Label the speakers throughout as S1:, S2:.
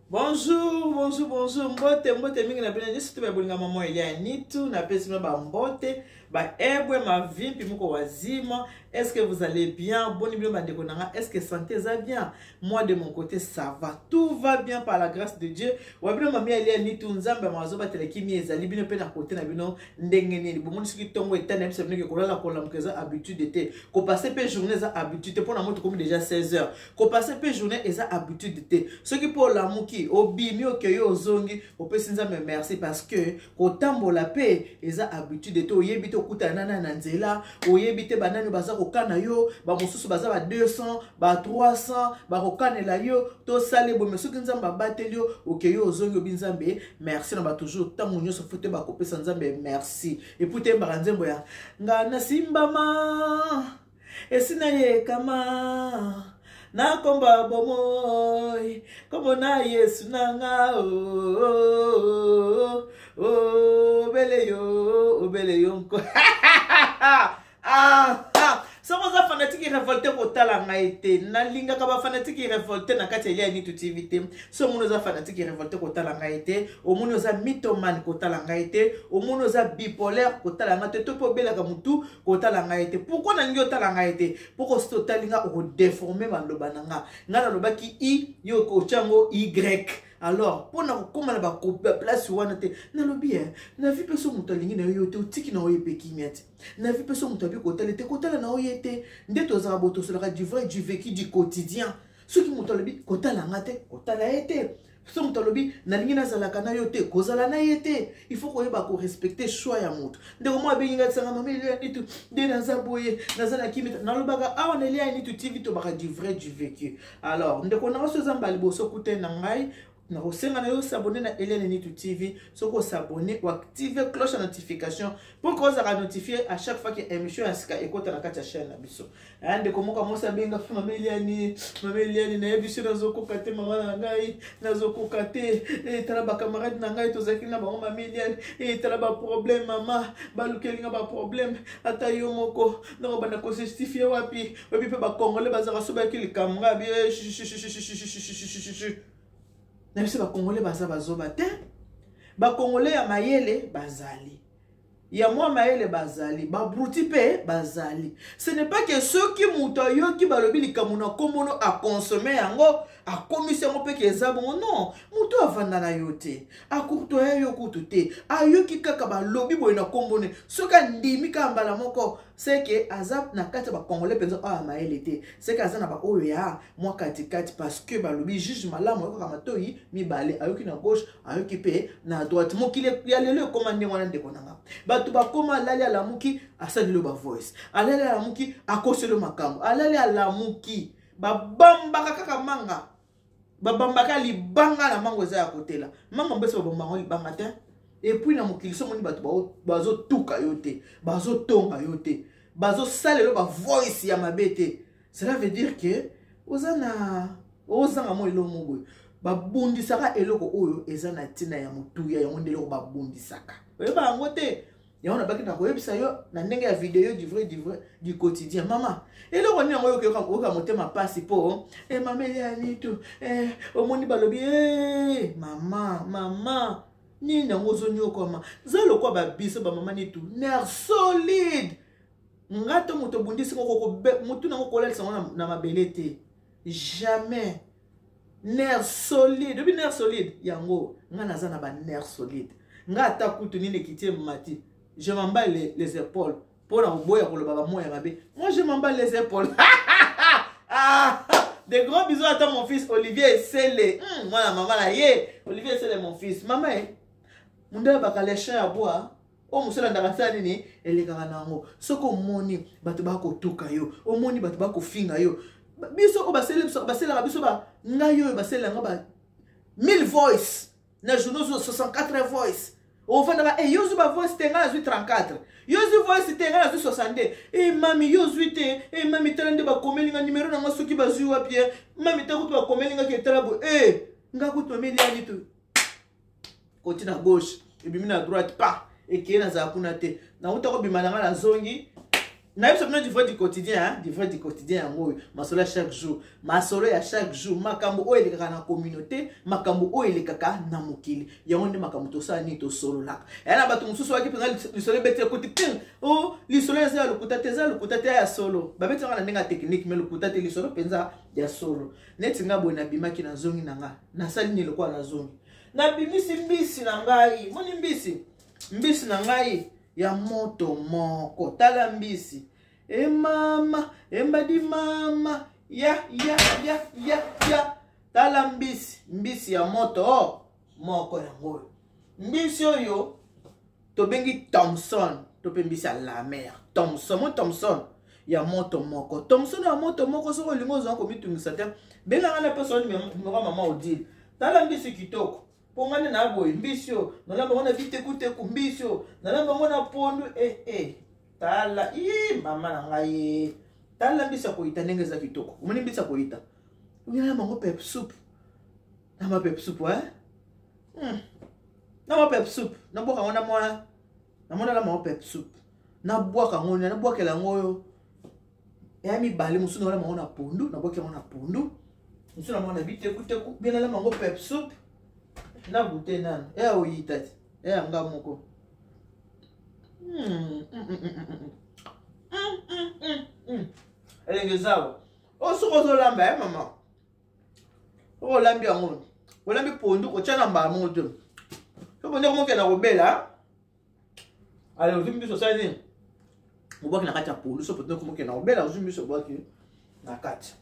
S1: Bonjour, bonjour, bonjour. Mbote mingi na bina jesu tu babulinga maman Elia Nitu na pesi ba mbote ba ebwe ma vie puis moko wazima. Est-ce que vous allez bien? Boni bilo bandeko nanga. Est-ce que santé ça bien? Moi de mon côté ça va. Tout va bien par la grâce de Dieu. Wabilo mami Elia Nitu nzambe mazo ba telekimi ezali bino pe na côté na bino ndenge nini. Bomoni soki tongo etana biso bino ke kolala kolamkeza habitude était. Ko passer pe journée za habitude pour na moto comme déjà 16h. Ko passer pe journée eza habitude était. Ce qui pour la muki obimi okeyo ozongi opesi nzambe merci parce que kotambola pe eza habitude était oyebi te okutana na nzela oyebi te banani baza kokana yo ba mosusu baza ba 200 ba 300 ba kokanela yo to sale bo mesuki nzambe abateli yo okeyo ozongi obi nzambe merci na ba toujours tango nyoso fote ba kopesa nzambe merci et pour te mbaranzembo ya ngana simbama esina ye kama na komba bomoy komo na Yesu nanga obele yo nko Somos a fanatique révolté pour talanga été. Na linga kaba fanatique révolté na kati Elia Nitu TV. Somos a fanatique révolté pour talanga été. Omuno za mythomane ko talanga été. Omuno za bipolaire ko talanga été. To po bela kamutu ko talanga été. Pourquoi na ngi talanga été? Pourquoi sto talinga o déformer maloba nanga. Ngana loba ki i yo ko chango y. Alors, pour nous comment ba place wana te na lobi na vi peso mutalingi na yo te tiki na oye peki miati na vi peso mutabi ko tele te ko tele na oye te ndeto za boto sera du vrai du vécu du quotidien ce qui mutalobi ko tala ngate ko tala ete so mutalobi na lingi na zala kana yo te ko zala na yete il faut ko yeba ko respecter choix ya mutu ndeko mo abenga tsanga mama Elia Nitu de na zaboye na zana kimita na lobaga awa na Elia Nitu TV to baka du vrai du vécu alors ndeko na so zamba liboso kute na ngai na osenga na yo s'abonner na Elia Nitu TV soko s'abonner ou activer cloche de notification pour que vous soyez notifié à chaque fois que émission asika ekota na kati ya chaîne na biso ande komoka mosa benga mama Elia ni na ebiso na zoko kate mama na ngai na zoko kate tala ba camarade na ngai to zaki na ba mama Elia tala ba problème mama ba lukelinga ba problème ata yo moko na bana ko justifier wapi pe ba congolais bazaka so ba kili kamga bi na biso ba congolais baza bazoba te ba congolais ya mayele bazali ya mwa mayele bazali ba bruti pe bazali ce n'est pas que ceux qui muta yo ki balobi likamuna komono a consommer yango a commission mo pe ke ezabo non muto avanda na yote a kurto yo kutote a yo ki kaka ba lobi boy na kombone soka ndimi ka mbala moko c'est que azap na kati ba congolais penza a mayele te c'est que azana ba oya moi kati parce que ba lobi juge malamu ko kama toyi mi balé a yo ki na gauche a yo ki pe na droite mo ki ya lelo commandé wana ndeko nanga batu ba koma lali ala muki asalilo ba voice alali ala muki akoselo makambo alali ala muki ba bamba kaka manga babambaka libanga na mango za ya kotela mama mbese babamba libanga te et puis na mokili so moni batu bazo tuka yote bazo tonga yote bazo salelo ba voice ya mabete cela veut dire que ozanga mo elo mogo babundisaka eloko oyo ezana tina ya mutuya ya mondelo babundisaka oyeba yango te ya on a baki na koyebisa yo na ndenge ya video du vrai du quotidien mama eloko ni yango yo ka motema pasi po mama Elia Nitu omoni balobi mama ni nango zonyo koma zalo kwa ba biso ba mama Nitu nerf solide ngato moto bundisi ko mutu nango kolelisa na mabele te jamais nerf solide depuis nerf solide yango ngana za na ba nerf solide ngata kutu ni nekitie mati je m'emballe les épaules pour la boya pour le baba moi je m'emballe les épaules des gros bisous à toi mon fils Olivier Sele moi la maman là Olivier Sele mon fils maman munda baka les chiens à bois o musala ndakasa nini elekaka nango soko moni bato bako tuka yo o moni bato bako finga yo biso ko basela biso ba ngayo basela ngaba 1000 voice na journaux 64 voice on va dans yozu ba voice tenga 34 yozu voice tenga 62 mami yozu te mami tala nde ba komelinga numéro na ngasoki ba zui wapi mami ta kutu ba komelinga ke tala bo nga kutu mami Elia Nitu côté na gauche et bimi na droite pas et qui na za kuna te na uta ko bima na zongi Na yebisa bino du vrai du quotidien, hein, du vrai du quotidien yango masolo ya chaque jour. Masolo ya chaque jour makambo oyo elekaka na communauté, makambo oyo elekaka na mokili. Yango nde makambo tosala ni tosolo laka. Na bato mosusu waki penza lisolo beti kuti ping. Oh, lisolo ya za lokuta te ya solo. Ba beti ngana ndenga technique mais lokuta te lisolo penza ya solo. Neti nga boy na bimaki na zongi na nga. Na sali ni lokwa na zongi. Na bimisi mbisi na ngai. Moni mbisi. Mbisi na ngai ya moto moko. Tala mbisi. E mama, embadi mama. Ya. Tala mbisi. Mbisi ya moto moko ya ngoyo. Mbisi oyo to bengi Thompson. To pe mbisi ya la mer. Thompson ya moto moko. Thompson ya moto moko soko lingo zango mitungisa te. Benga ngana personne numéro mama odile. Tala mbisi kitoko. Pongane na boy mbisio nalamba ngona vite kute kumbisio nalamba ngona pondu tala mama na ngai tala mbisa koita ndenge za kitoko umani mbisa koita ngina mango pep soup na ma pep soup na ma pep soup na boka ngona mwa na mona la mango pep soup na boka ngona na boka la ngoyo ya mi bali musu na mango na pondu na boka ngona pondu musu na ngona vite kute ku bien la mango pep soup na bute nana oyitati anga moko elenge zawa osoko ozolamba mama olambi yango olambi pondu otya na mbala mongo te sobonde komokenda kobela ale ozwi mbiso osali nini obwaki na kati ya pondu so potene komokenda kobela ozwi mbiso obwaki na kati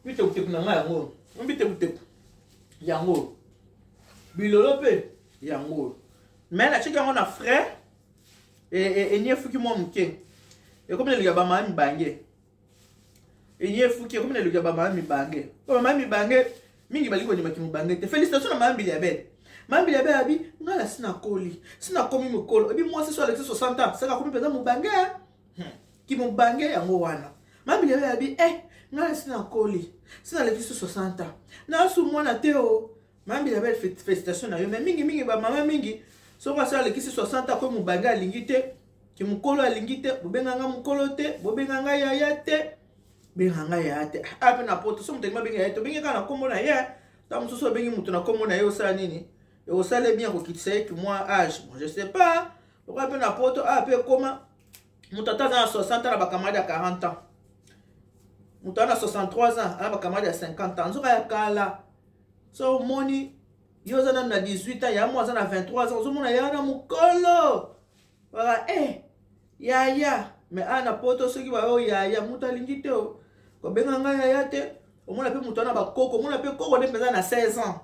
S1: bitekuteku na ngai yango bitekuteku yango bilolo pe yango mais na chika ngona frère et nie fuki mo mke e comme le gaba mami bange e nie fuki comme le gaba mami bange o mami bange mingi baliko ni makimu bange te félicitations na mami liabe abi ngala sina komi mukolo ebi moi c'est sur Alexis 60 ans ça ka komi peza mu bange ki mu bange yango wana mami liabe abi ngala sina koli sina Alexis 60 ans na su mwana teo mambi la belle félicitations na yo mais mingi ba mama mingi so kwa sala Alexis 60 ans ko mu banga alingi te ki mukolo alingi te bobenga nga mukolo te bobenga nga yaya te benga nga yaya te ape na poto so mutenga benga yaya te benga kana kombo na ye ta mususu bengi mutu na kombo na ye osala nini et osala bien ko kitisa ye moi âge bon je sais pas ko ape na poto ape koma mutata na 60 ans na bakamadi à 40 ans mutana 63 ans ala bakamadi à 50 ans nzoka ya kala so moni yo zana na 18 ans ya moi zana 23 ans zo mona ya na mukolo wala yaya mais ana poto soki ba yo yaya muta lingite o ko benga nga yaya te o mona pe mutana ba koko mona pe koko ne peza na 16 ans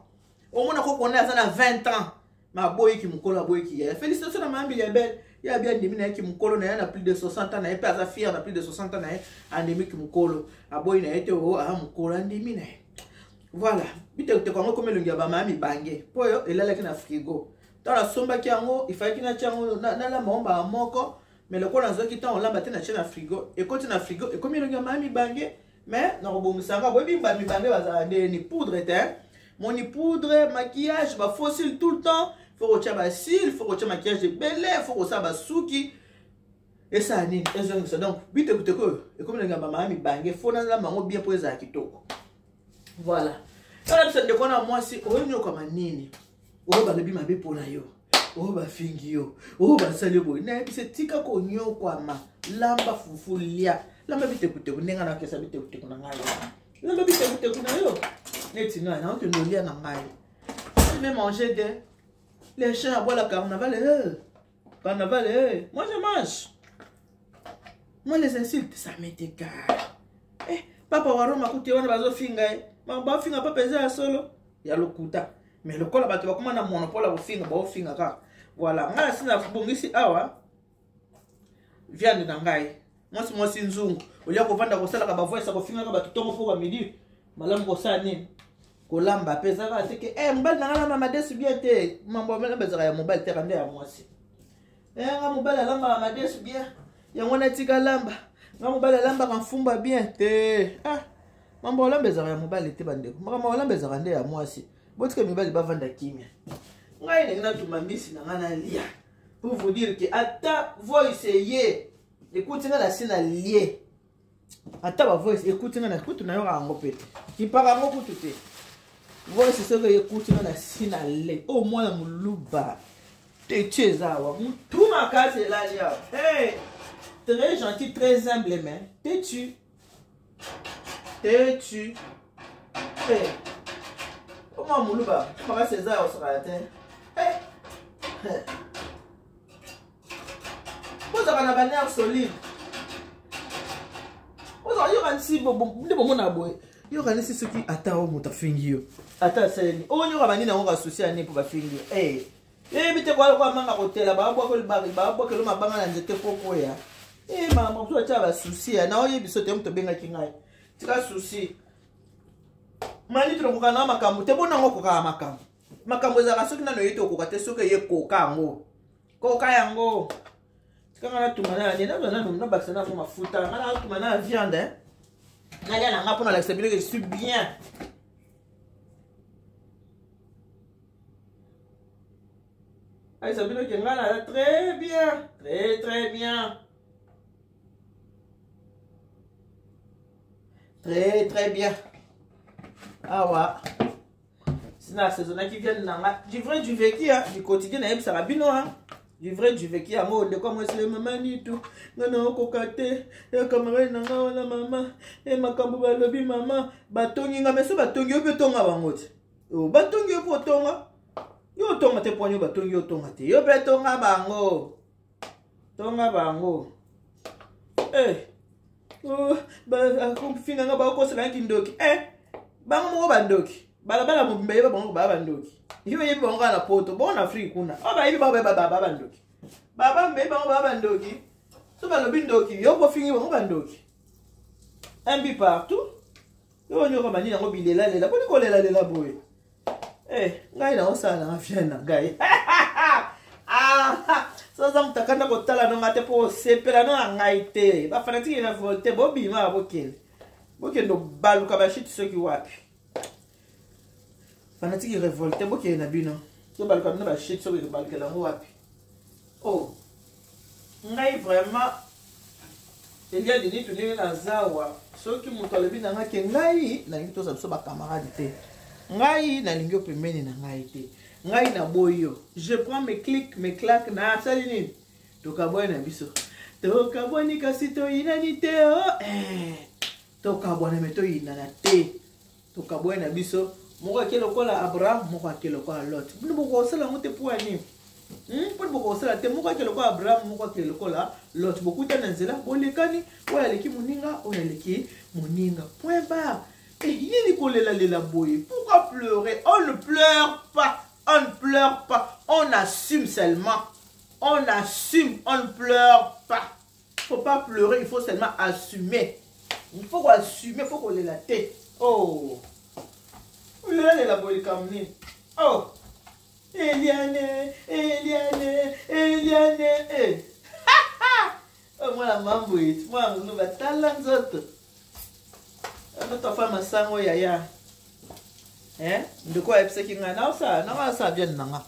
S1: o mona koko na zana 20 ans ma boy ki mukolo aboy ki ya félicitations na mambi ya belle ya bien ndimi na ki mukolo na ya na plus de 60 ans na ye pe aza fier na plus de 60 ans na ye andimi ki mukolo aboy na ye te o mukolo andimi na ye voilà bite te ko comme elongi ya ba mami bange poyo elala ki na frigo tala somba ki yango ifaki na tiango na la momba moko mais le ko na zo ki ta on lamba te na tia na frigo e ko ti na frigo e comme elongi ya mami bange mais na robongisanga boyebi ba mi bange bazala nde ni poudre te moni poudre maquillage ba fossile tout le temps faut retirer ba cils faut retirer maquillage de belé faut retirer ba suki et ça nini ezongi ça donc bite ko e comme elongi ya ba mami bange faut na la mango bien pour ezala kitoko voilà alors ça de kona moi si o nyo kama nini o ba lebi mabe pona yo o ba fingi yo o ba sale boy na bise tika ko nyo kwa ma lamba fufulia lamba bite kute kunenga na kesa bite kute kuna ngai lamba bite kute kuna yo neti na on te nolia na ngai mais manger de les chiens à boire la carnaval moi je mange moi les insultes ça m'écarte papa waro makuti wana bazo finga ba finga pa pesa ya solo ya lokuta mais le kola bato bakoma na monopole ba finga ba finga ka voilà ngala sina bongisi awa viande na ngai moi si nzungu olia ko vanda ko sala ka ba voice ko finga ka ba tongo po ka midi malamu ko sa nini ko lamba pesa ka teke mbal na ngala mama desu bien te mambo mela bezaka ya mobile te kande ya mwasi nga mobile lamba mama desu bien yango na tika lamba nga mobile lamba ka mfumba bien te mambo lamba ezaka ya mobile te bandeko mambo lamba ezaka nde ya mwasi botika mibali bavanda kimia ngai ndenge natuma mbisi na nga na lia pour vous dire que ata voice ye Écoute, nga na sina lié. Ata ba voice, écoute nga na écoute na yo rango pete. Ki para ngo kutu te. Voice c'est que écoute nga na sina lié. Oh moi na muluba. Te tchezawa. Tout ma case est là là. Hey! Très gentil, très humble, mais t'es-tu? T'es-tu? Hey! Comment muluba? Comment César au sera atteint? Hey! Vous avez un bannière solide. Vous avez un si bon mon aboye. Il y aura ce qui attend au moutafingi. Attends, c'est. Oh, il y aura un associé à ne pour finir. Eh, mais tu vois, on va hôtel là-bas, on va le bar, on va le mabanga à n'était pas pour ya. Eh, maman, tu as un souci. Non, il y a besoin de te benga kingai. Tu as un souci. Mani tu n'as pas makambo. Tu bon n'as pas makambo. Makambo za rasoki na noyeto ko kate soke ye koka ngo. Koka yango. Quand on a tout matin, il y a un bassin pour ma foutre. On a tout matin viande. Il y a un pour l'accepter que je suis bien. Ah, ça veut dire que là, très bien. Très, très bien. Très, très bien. Ah ouais. C'est la saison qui vient du vrai du vécu, du quotidien, ça va bien. Du vrai du vécu à moi de comment c'est maman ni tout non kokate et camarade nanga wana mama et makambo ba lobi mama batongi nga meso batongi ope tonga bangote o batongi opo tonga yo tonga te ponyo batongi yo tonga te yo pe tonga bango eh oh ba kumfinga nga ba ko sala kindoki bango mo bandoki bala mo mbeye bango ba bandoki yo yebi bango na poto bon Afrique kuna ba yebi ba bandoki baba mbeye bango ba bandoki so ba lobi ndoki yo ko fingi bango bandoki un bi partout yo nyoko mani na ngo bilela lela boni ko lela boye ngai na osala na fiana ngai so za mtakanda ko tala no ngate po sepela no ngai te ba fanatiki na volte bobima bokendo baluka ba shit soki wapi fanatiki révolté boke na bino so baluka na ba shit soki baluka la wapi oh ngai vraiment il y a des nids tenus na zawa soki muto lebi na ngake ngai na ngito sa ba camarade te ngai na lingio pembeni na ngai te ngai na boyo je prends mes clics mes claques na salini toka boy na biso toka boni kasi to inani te toka bwana meto inana te toka boy na biso moko ke lokola Abraham moko ke lokola Lot bunu ko sala ngote puani pour ko sala te moko ke lokola Abraham moko ke lokola Lot bokuta na nzela bolekani oya leki moninga point barre. Yini kolela boye. Pourquoi pleurer? On ne pleure pas. On assume seulement. On assume, on ne pleure pas. Il ne faut pas pleurer, il faut seulement assumer. Il faut assumer, il faut qu'on ait la tête. Oh. La boye comme ni. Oh. Eliane. Oh, moi la mambo it. Moi, on va talent autres. Notre femme a sango yaya. De quoi est-ce qu'il y a non ça vient nanga.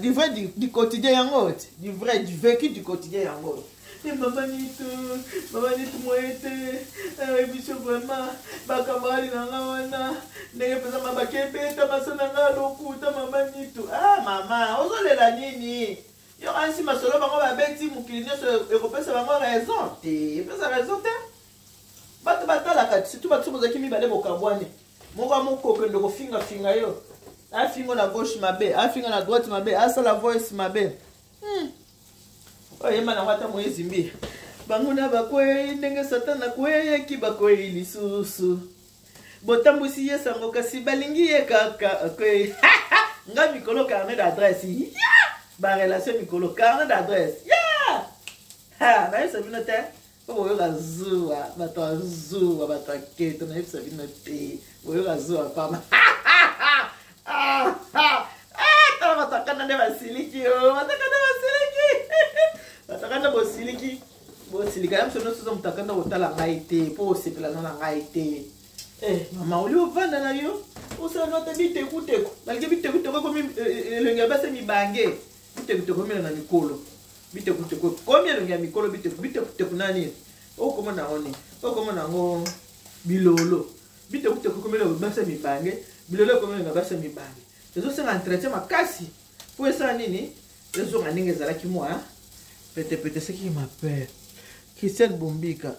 S1: Du vrai du quotidien yango. Du vrai du vécu du quotidien yango. Maman ni tout moi était biso vraiment bakamali nanga wana. Ndenge pesa mabakebe ta masana nga lokuta maman ni tout. Ah maman, ozolela nini? Yo ansi masolo bango ba beti mukili nyoso européen bango raison. Te, pesa raison te. Bato batala kati surtout bato bozaki mibale bokabwane moko moko kende ko finga yo afingo na gauche mabe afinga na droite mabe asala voice mabe oye mana wata moyezi mbi banguna bakwe ndenge satana kweye ki bakwe lisusu botambusi yesango kasi balingi ye kaka kwe nga mikolo carnet d'adresse ba relation mikolo carnet d'adresse ha ba yesa binote oyo gazuwa bato keto na yebisa bino te oyo gazuwa pama tala batakanda nde basiliki batakanda bosilika ya msono soza mutakanda kotala ngai te mpo osepelana na ngai te mama oli ovanda na yo osala nota bitekuteko balike bitekuteko komi elenge base mibange bitekuteko mila na mikolo bitekuteku combien longi ya mikolo bitekuteku nani okomona oni okomona ngo bilolo bitekuteku komela basa mibange bilolo komela basa mibange ezosenga entretien makasi po esala nini ezonga ndenge ezalaki mwa pete ce qui m'appelle Christian Bombika